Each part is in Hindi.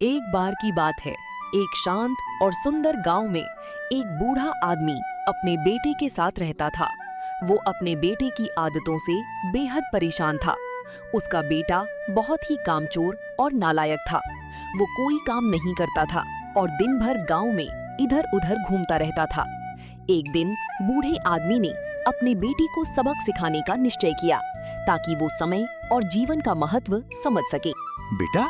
एक बार की बात है, एक शांत और सुंदर गांव में एक बूढ़ा आदमी अपने बेटे के साथ रहता था। वो अपने बेटे की आदतों से बेहद परेशान था। उसका बेटा बहुत ही कामचोर और नालायक था। वो कोई काम नहीं करता था और दिन भर गांव में इधर उधर घूमता रहता था। एक दिन बूढ़े आदमी ने अपने बेटे को सबक सिखाने का निश्चय किया ताकि वो समय और जीवन का महत्व समझ सके। बेटा,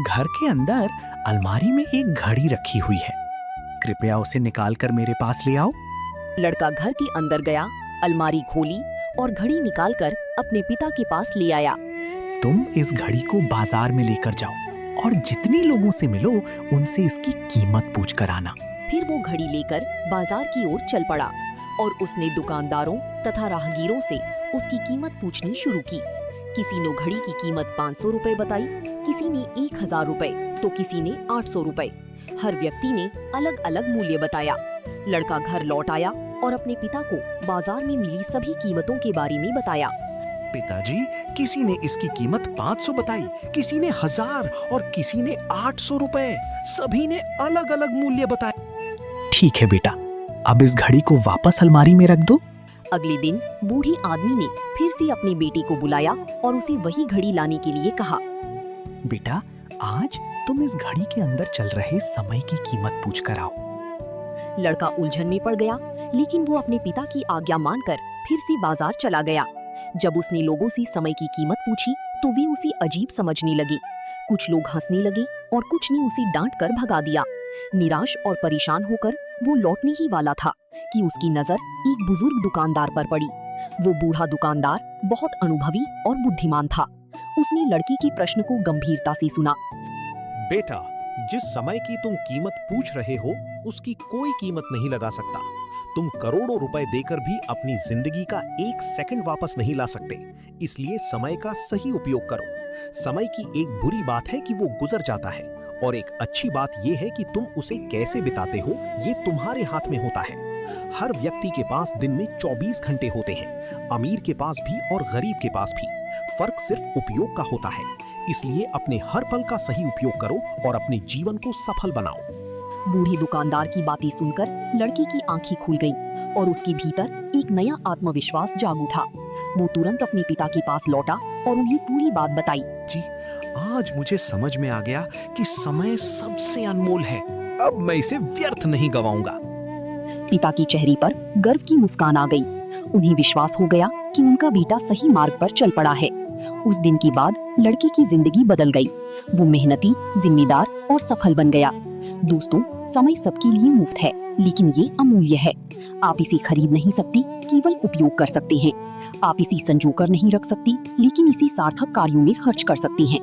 घर के अंदर अलमारी में एक घड़ी रखी हुई है, कृपया उसे निकाल कर मेरे पास ले आओ। लड़का घर के अंदर गया, अलमारी खोली और घड़ी निकालकर अपने पिता के पास ले आया। तुम इस घड़ी को बाजार में लेकर जाओ और जितने लोगों से मिलो उनसे इसकी कीमत पूछ कर आना। फिर वो घड़ी लेकर बाजार की ओर चल पड़ा और उसने दुकानदारों तथा राहगीरों से उसकी कीमत पूछनी शुरू की। किसी ने घड़ी की कीमत 500 रुपए बताई, किसी ने 1000 रुपए, तो किसी ने 800 रुपए। हर व्यक्ति ने अलग अलग मूल्य बताया। लड़का घर लौट आया और अपने पिता को बाजार में मिली सभी कीमतों के बारे में बताया। पिताजी, किसी ने इसकी कीमत 500 बताई, किसी ने 1000 और किसी ने 800 रुपए। सभी ने अलग अलग मूल्य बताए। ठीक है बेटा, अब इस घड़ी को वापस अलमारी में रख दो। अगले दिन बूढ़े आदमी ने फिर से अपने बेटे को बुलाया और उसे वही घड़ी लाने के लिए कहा। बेटा, आज तुम इस घड़ी के अंदर चल रहे समय की कीमत पूछ कर आओ। लड़का उलझन में पड़ गया, लेकिन वो अपने पिता की आज्ञा मानकर फिर से बाजार चला गया। जब उसने लोगों से समय की कीमत पूछी तो वे उसे अजीब समझने लगे। कुछ लोग हंसने लगे और कुछ ने उसे डांट कर भगा दिया। निराश और परेशान होकर वो लौटने ही वाला था कि उसकी नजर एक बुजुर्ग दुकानदार पर पड़ी। वो बूढ़ा दुकानदार बहुत अनुभवी और बुद्धिमान था। उसने लड़की के प्रश्न को गंभीरता से सुना। बेटा, जिस समय की तुम कीमत पूछ रहे हो उसकी कोई कीमत नहीं लगा सकता। तुम करोड़ों रुपए देकर भी अपनी जिंदगी का 1 सेकंड वापस नहीं ला सकते। इसलिए समय का सही उपयोग करो। समय की एक बुरी बात है कि वो गुजर जाता है और एक अच्छी बात यह है कि तुम उसे कैसे बिताते हो ये तुम्हारे हाथ में होता है। हर व्यक्ति के पास दिन में 24 घंटे होते हैं, अमीर के पास भी और गरीब के पास भी। फर्क सिर्फ उपयोग का होता है। इसलिए अपने हर पल का सही उपयोग करो और अपने जीवन को सफल बनाओ। बूढ़े दुकानदार की बातें सुनकर लड़के की आंखें खुल गईं और उसके भीतर एक नया आत्मविश्वास जाग उठा। वो तुरंत अपने पिता के पास लौटा और उन्हें पूरी बात बताई। जी, आज मुझे समझ में आ गया कि समय सबसे अनमोल है। अब मैं इसे व्यर्थ नहीं गवाऊंगा। पिता के चेहरे पर गर्व की मुस्कान आ गई। उन्हें विश्वास हो गया कि उनका बेटा सही मार्ग पर चल पड़ा है। उस दिन के बाद लड़के की जिंदगी बदल गई। वो मेहनती, जिम्मेदार और सफल बन गया। दोस्तों, समय सबके लिए मुफ्त है, लेकिन ये अमूल्य है। आप इसे खरीद नहीं सकती, केवल उपयोग कर सकते हैं। आप इसे संजोकर नहीं रख सकती, लेकिन इसे सार्थक कार्यों में खर्च कर सकते हैं।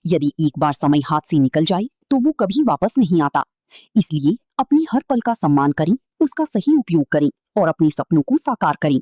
यदि एक बार समय हाथ से निकल जाए तो वो कभी वापस नहीं आता। इसलिए अपनी हर पल का सम्मान करें, उसका सही उपयोग करें और अपने सपनों को साकार करें।